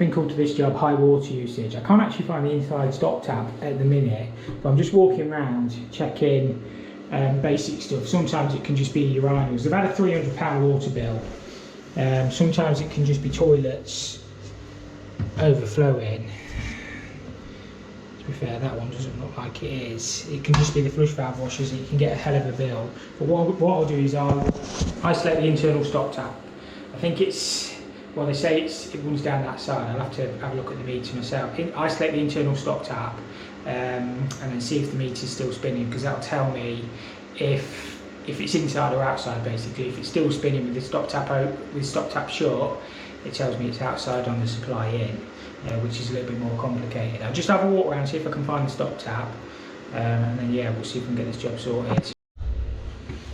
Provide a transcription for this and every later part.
Been called to this job high water usage. I can't actually find the inside stop tap at the minute, but I'm just walking around checking basic stuff. Sometimes it can just be urinals. They've had a £300 water bill. Sometimes it can just be toilets overflowing. To be fair, that one doesn't look like it is. It can just be the flush valve washers, and you can get a hell of a bill. But what I'll do is I'll isolate the internal stop tap. I think it's, well, they say it runs down that side. I'll have to have a look at the meter myself. Isolate the internal stop tap and then see if the meter's still spinning, because that'll tell me if it's inside or outside. Basically, if it's still spinning with the stop tap out, with stop tap short, it tells me it's outside on the supply in, which is a little bit more complicated. I'll just have a walk around, see if I can find the stop tap, and then yeah, we'll see if we can get this job sorted.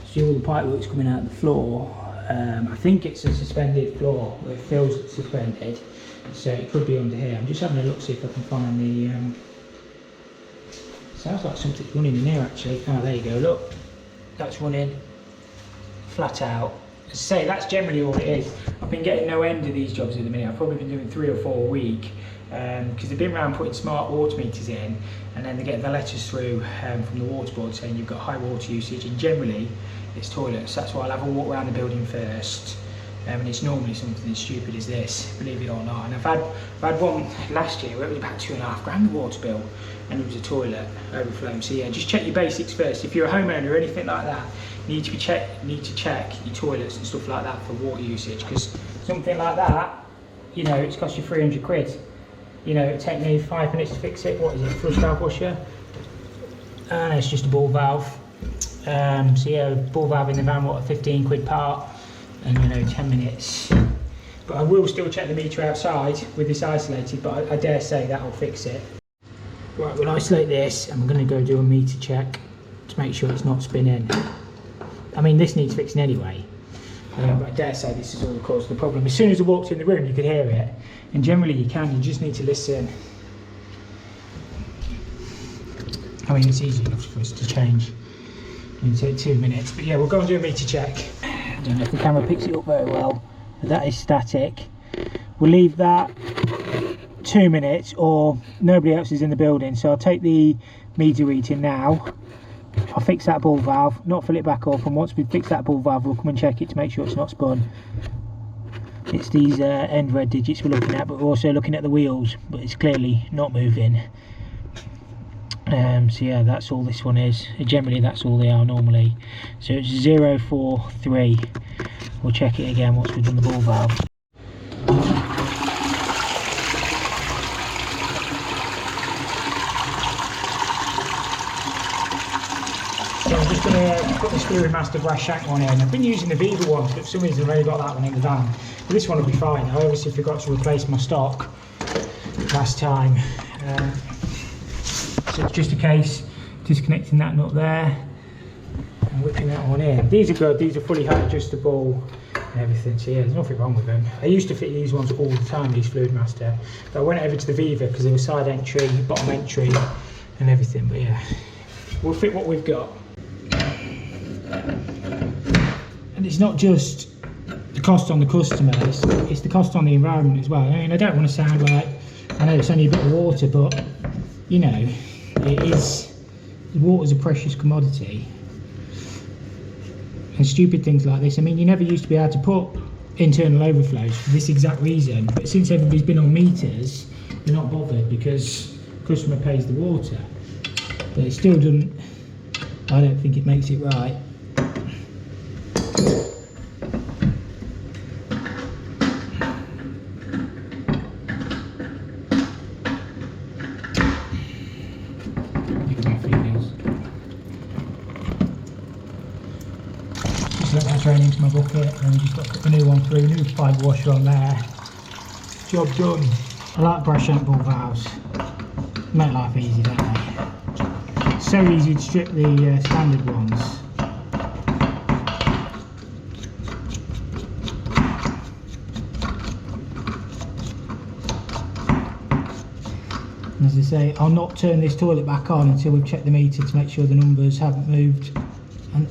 See all the pipe work's coming out of the floor. I think it's a suspended floor, it feels suspended, so it could be under here. I'm just having a look, see if I can find the, sounds like something's running in here actually. Oh, there you go, look, that's running flat out. As I say, that's generally all it is. I've been getting no end of these jobs at the minute. I've probably been doing 3 or 4 a week, because they've been around putting smart water meters in, and then they get the letters through from the water board saying you've got high water usage, and generally it's toilets. That's why I'll have a walk around the building first, and it's normally something as stupid as this, believe it or not. And I've had one last year where it was about £2.5 the water bill, and it was a toilet overflowing. So yeah, just check your basics first. If you're a homeowner or anything like that, you need to check your toilets and stuff like that for water usage, because something like that, you know, it's cost you 300 quid. You know, it'll take me 5 minutes to fix it. What is it, flush valve washer? And it's just a ball valve. So yeah, ball valve in the van, what, 15 quid part, and you know, 10 minutes. But I will still check the meter outside with this isolated, but I dare say that'll fix it. Right, we'll isolate this, and we're going to go do a meter check to make sure it's not spinning. I mean, this needs fixing anyway, but I dare say this is all the cause of the problem. As soon as I walked in the room, you could hear it, and generally you can, you just need to listen. I mean, it's easy enough for us to change. It'll take 2 minutes, but yeah, we'll go and do a meter check. I don't know if the camera picks it up very well, but that is static. We'll leave that 2 minutes, or nobody else is in the building, so I'll take the meter reading now. I'll fix that ball valve, not fill it back up, and once we fix that ball valve, we'll come and check it to make sure it's not spun. It's these end red digits we're looking at, but we're also looking at the wheels, but it's clearly not moving. So yeah, that's all this one is. Generally that's all they are normally. So it's 043. We'll check it again once we've done the ball valve. So I'm just going to put the Steering Master brass shank one in. I've been using the Viva ones, but for some reason I've already got that one in the van. But this one will be fine. I obviously forgot to replace my stock last time. So it's just a case disconnecting that nut there and whipping that one in. These are good, these are fully height adjustable and everything, so yeah, there's nothing wrong with them. I used to fit these ones all the time, these Fluid Master, but I went over to the Viva because they were side entry, bottom entry and everything, but yeah, we'll fit what we've got. And it's not just the cost on the customer, it's the cost on the environment as well. I mean, I don't want to sound like, I know it's only a bit of water, but you know, water's a precious commodity, and stupid things like this. I mean, you never used to be able to put internal overflows for this exact reason, but since everybody's been on meters, they're not bothered because the customer pays the water. But it still doesn't, I don't think it makes it right. Let that drain into my bucket, and we just got to put the new one through, new fibre washer on there. Job done. I like brass shank ball valves. Make life easy, don't they? So easy to strip the standard ones. And as I say, I'll not turn this toilet back on until we've checked the meter to make sure the numbers haven't moved.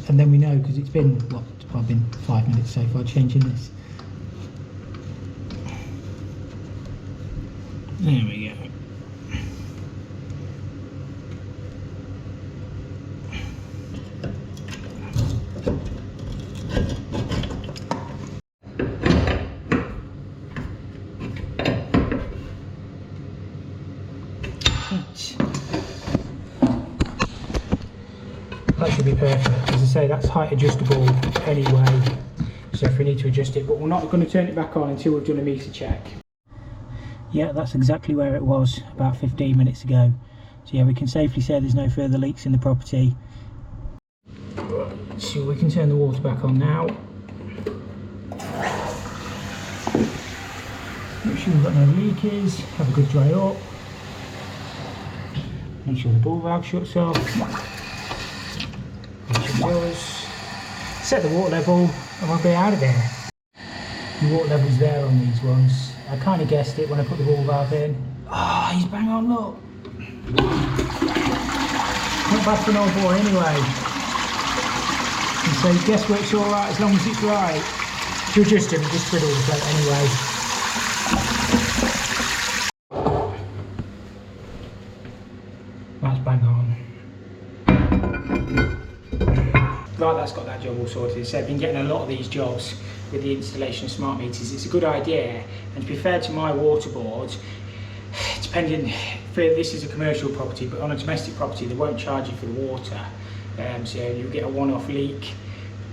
And then we know, because it's been, what, well, been 5 minutes so far changing this. There we go. That should be perfect. As I say, that's height adjustable anyway, so if we need to adjust it, but we're not going to turn it back on until we've done a meter check. Yeah, that's exactly where it was about 15 minutes ago. So yeah, we can safely say there's no further leaks in the property. So we can turn the water back on now. Make sure we've got no leakage, have a good dry up. Make sure the ball valve shuts off. Set the water level and we'll be out of there. The water level's there on these ones. I kind of guessed it when I put the ball valve in. Ah, oh, he's bang on, look. Not bad for an old boy anyway. And so guess what, it's alright as long as it's right. To adjust him, just twiddle the plate anyway. That's bang on. Right, that's got that job all sorted. So I've been getting a lot of these jobs with the installation of smart meters. It's a good idea, and to be fair to my water board, depending, this is a commercial property, but on a domestic property they won't charge you for the water. So you'll get a one-off leak.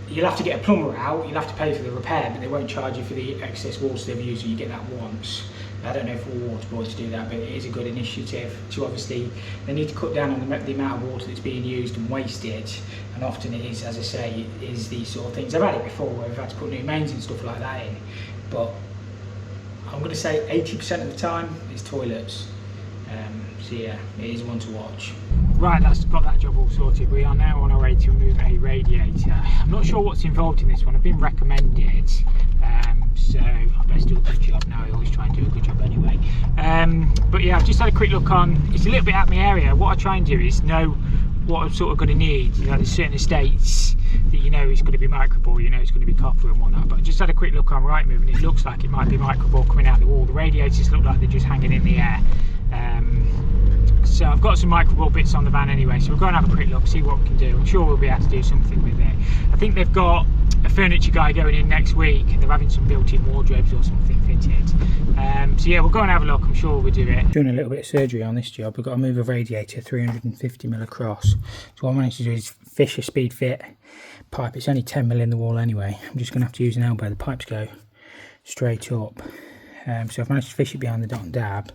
You'll have to get a plumber out, you'll have to pay for the repair, but they won't charge you for the excess water they've used, and you get that once. I don't know if all water boards do that, but it is a good initiative to obviously, they need to cut down on the amount of water that's being used and wasted, and often it is, as I say, it is these sort of things. I've had it before where we've had to put new mains and stuff like that in, but I'm going to say 80% of the time it's toilets. So yeah, it is one to watch. Right, that's got that job all sorted. We are now on our way to remove a radiator. I'm not sure what's involved in this one. I've been recommended, so I best do a good job now. I always try and do a good job anyway. But yeah, I've just had a quick look on. It's a little bit out of my area. What I try and do is know what I'm sort of going to need. You know, there's certain estates that you know it's going to be microbore, you know it's going to be copper and whatnot. But I just had a quick look on Rightmove, and it looks like it might be microbore coming out the wall. The radiators look like they're just hanging in the air. So I've got some microbore bits on the van anyway, so we'll go and have a quick look, see what we can do. I'm sure we'll be able to do something with it. I think they've got a furniture guy going in next week, and they're having some built-in wardrobes or something fitted. So yeah, we'll go and have a look, I'm sure we'll do it. Doing a little bit of surgery on this job. We've got to move a radiator 350mm across. So what I managed to do is fish a speed fit pipe. It's only 10mm in the wall anyway. I'm just going to have to use an elbow. The pipes go straight up. So I've managed to fish it behind the dot and dab.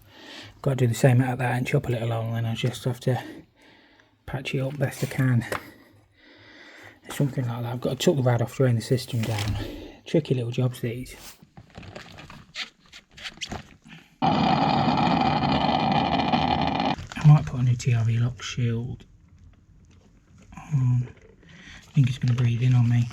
Got to do the same out of that and chop a little hole, and then I just have to patch it up best I can. Something like that. I've got to tuck the rad off, drain the system down. Tricky little jobs these. I might put a new TRV lock shield on. I think it's going to breathe in on me.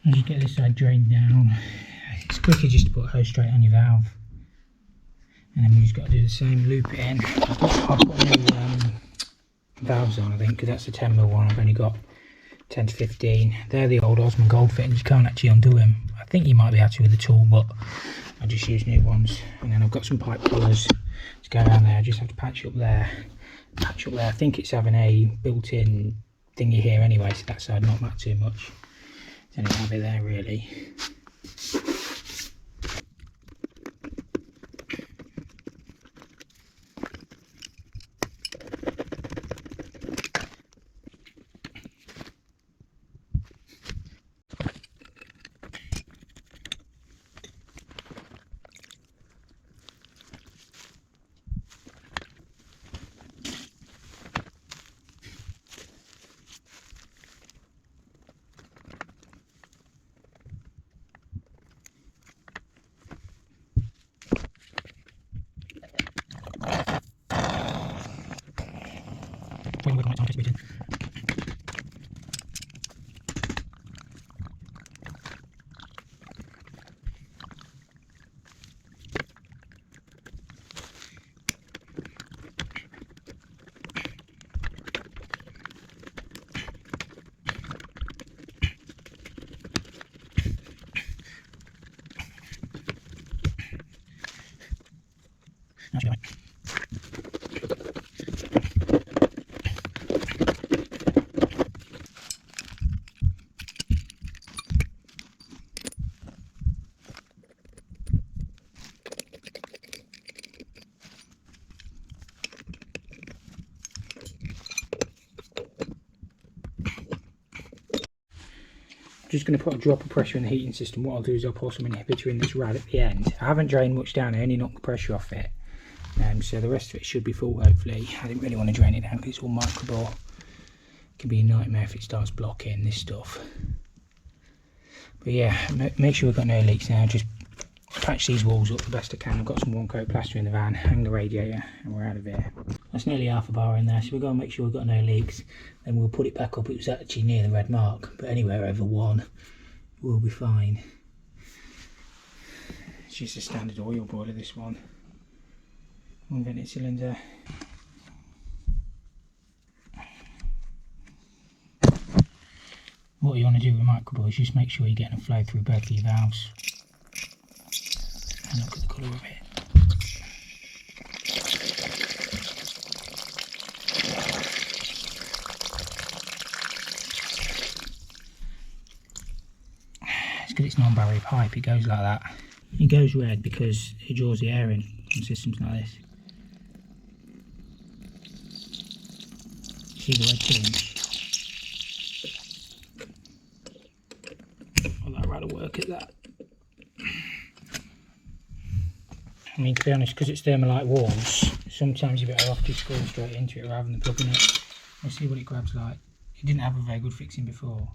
As you get this side drained down, it's quicker just to put a hose straight on your valve. And then we just got to do the same, loop it in. I've got new valves on, I think, because that's a 10mm one. I've only got 10 to 15. They're the old Osman Gold fittings. You can't actually undo them. I think you might be able to with the tool, but I just use new ones. And then I've got some pipe pullers to go around there. I just have to patch up there. I think it's having a built-in thingy here anyway, so that side not too much. Then it'll have it there really. When you work on it, time to speed in. That's right. Just going to put a drop of pressure in the heating system. What I'll do is I'll pour some inhibitor in this rad at the end. I haven't drained much down, I only knocked the pressure off it. So the rest of it should be full hopefully. I didn't really want to drain it down because it's all microbore. It can be a nightmare if it starts blocking this stuff. But yeah, make sure we've got no leaks now. Just patch these walls up the best I can. I've got some one coat plaster in the van, hang the radiator, and we're out of here. That's nearly half a bar in there, so we've got to make sure we've got no leaks. Then we'll put it back up. It was actually near the red mark, but anywhere over 1 will be fine. It's just a standard oil boiler, this one. 1 vented cylinder. What you want to do with microbore is just make sure you're getting a flow through both of your valves. And look at the colour of it. It's because it's non-barrier pipe, it goes like that. It goes red because it draws the air in on systems like this. See the red tinge? Well, that rather work at that. I mean, to be honest, because it's thermalite walls, sometimes you're better off just screwing straight into it rather than plugging it. We'll see what it grabs like. It didn't have a very good fixing before.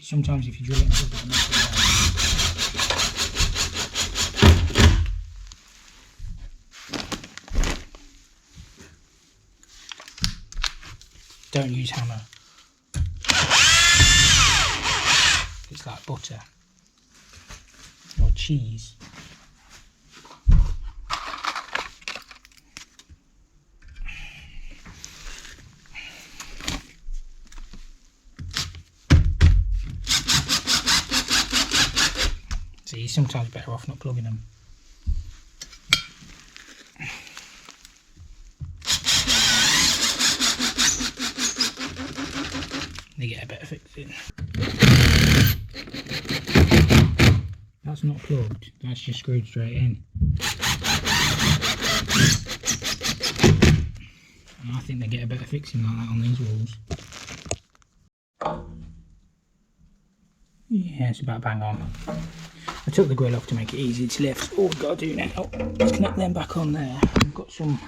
Sometimes if you drill it and plug it, it makes it work. Don't use hammer. It's like butter or cheese. So you're sometimes better off not plugging them. They get a better fixing. That's not plugged, that's just screwed straight in. And I think they get a better fixing like that on these walls. Yeah, it's about bang on. I took the grill off to make it easy to lift. All we've got to do now is connect them back on there. We've got some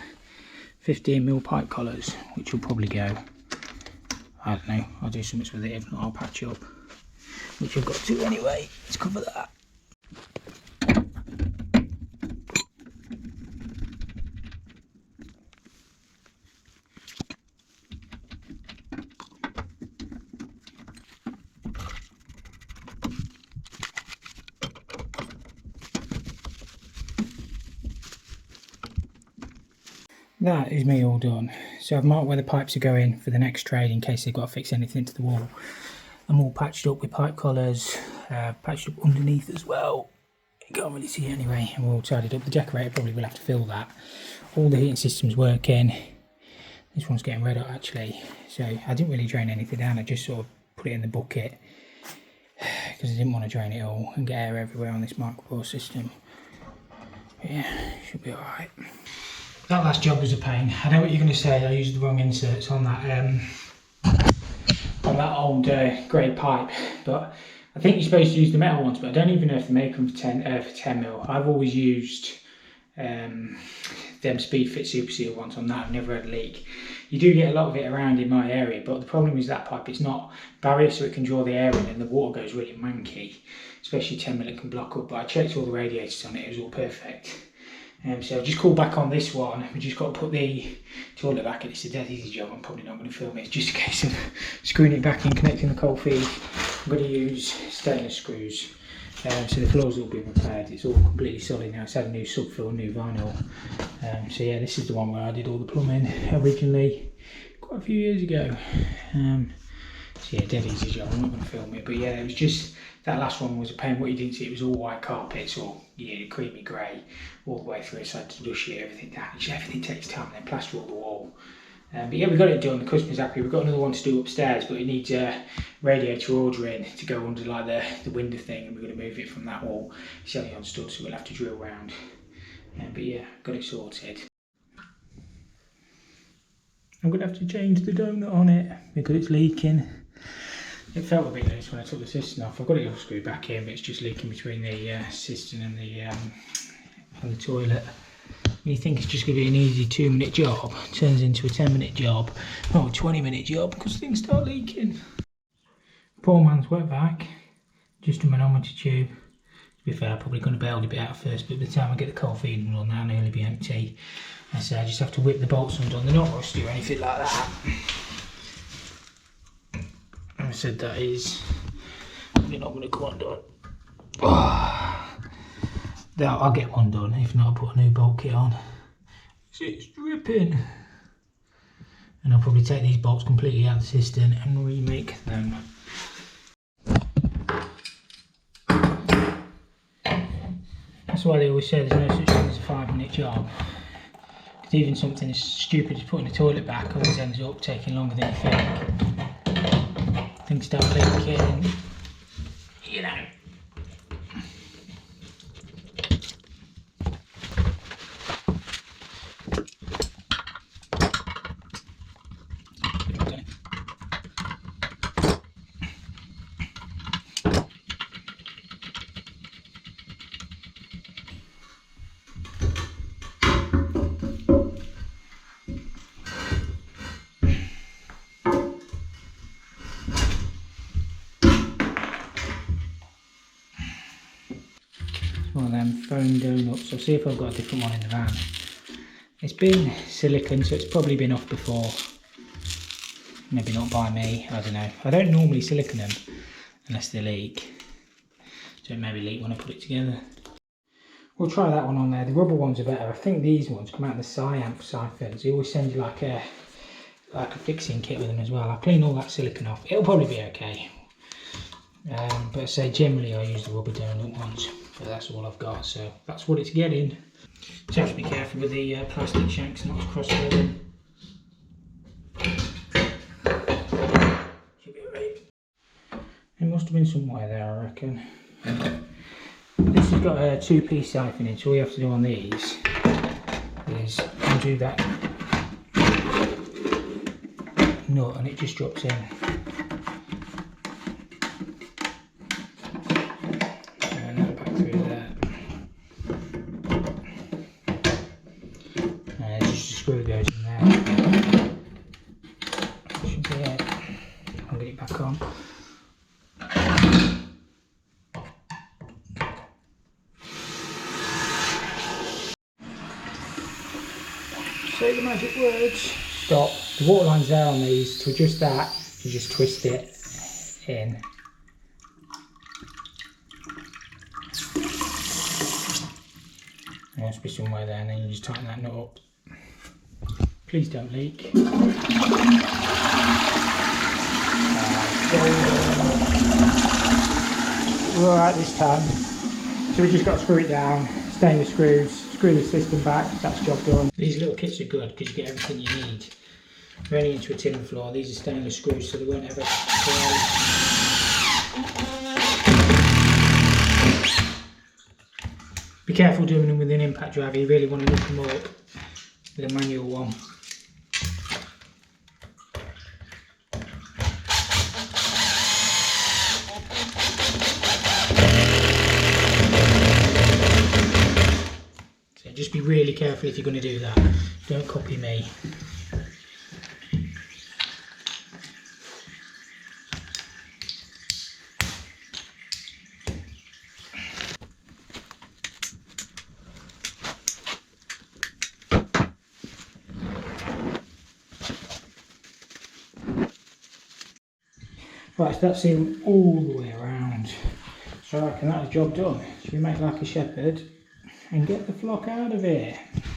15mm pipe collars, which will probably go. I don't know, I'll do something with it, if not I'll patch up. Which I've got to anyway, let's cover that. that is me all done. So I've marked where the pipes are going for the next trade in case they've got to fix anything to the wall. I'm all patched up with pipe collars, patched up underneath as well. You can't really see it anyway, and we're all tidied up. The decorator probably will have to fill that. All the heating system's working. This one's getting red hot actually. So I didn't really drain anything down, I just sort of put it in the bucket because I didn't want to drain it all and get air everywhere on this micropore system. But yeah, should be alright. That last job was a pain. I know what you're going to say, I used the wrong inserts on that old grey pipe, but I think you're supposed to use the metal ones, but I don't even know if they make them for 10mm. I've always used them Speedfit Super Seal ones on that. I've never had a leak. You do get a lot of it around in my area, but the problem is that pipe, it's not barrier, so it can draw the air in and the water goes really manky, especially 10mm can block up. But I checked all the radiators on it, it was all perfect. So I've just called back on this one. We just got to put the toilet back in. It's a dead easy job. I'm probably not going to film it. It's just a case of screwing it back in, connecting the cold feed. I'm going to use stainless screws. So the floor's all been repaired. It's all completely solid now. It's had a new subfloor, new vinyl. So yeah, this is the one where I did all the plumbing originally, quite a few years ago. So yeah, dead easy job. I'm not going to film it, but yeah, it was just that last one was a pain. What you didn't see, it was all white carpets, or creamy grey all the way through. So I had to dust it, everything down. Everything takes time, and then plaster all the wall. But yeah, we got it done. The customer's happy. We've got another one to do upstairs, but it needs a radiator ordering to go under like the window thing, and we're going to move it from that wall. It's only on stud, so we'll have to drill round. But yeah, got it sorted. I'm going to have to change the donut on it because it's leaking. It felt a bit loose when I took the cistern off. I've got it all screwed back in, but it's just leaking between the cistern and the toilet. You think it's just going to be an easy 2-minute job, turns into a 10-minute job, or a 20-minute job because things start leaking. Poor man's wet vac, just a manometer tube. To be fair, I'm probably going to bail a bit out first, but by the time I get the cold feeding on, that'll nearly be empty. And so I just have to whip the bolts undone. They're not rusty or anything like that. I said that is probably not going to come undone. I'll get one done, if not I'll put a new bolt kit on. It's dripping. And I'll probably take these bolts completely out of the cistern and remake them. That's why they always say there's no such thing as a 5-minute job. Because even something as stupid as putting the toilet back always ends up taking longer than you think. Things start leaking, you know. One of them foam donuts. I'll see if I've got a different one in the van. It's been silicone, so it's probably been off before. Maybe not by me, I don't know. I don't normally silicone them unless they leak. So it maybe leak when I put it together. We'll try that one on there. The rubber ones are better. I think these ones come out of the Cyanth siphons. They always send you like a fixing kit with them as well. I'll clean all that silicone off. It'll probably be okay. But I say generally I use the rubber donut ones. But that's all I've got, so that's what it's getting. So have to be careful with the plastic shanks not to cross the them. Should be alright. There must have been some wire there, I reckon. This has got a 2-piece siphon in, so all you have to do on these is undo that nut and it just drops in. Screw goes in there. That should be it. I'll get it back on. Say the magic words. Stop. The water line's there on these. To adjust that, you just twist it in. There must be somewhere there, and then you just tighten that nut up. Please don't leak. We're alright this time. So we just got to screw it down, stainless screws, screw the system back, that's job done. These little kits are good because you get everything you need. We're only into a tin floor, these are stainless screws so they won't ever break. Be careful doing them with an impact driver, you really want to lift them up with a manual one. So just be really careful if you're going to do that, don't copy me. Right, so that's sealed all the way around. So I reckon that's job done. Should we make like a shepherd and get the flock out of here?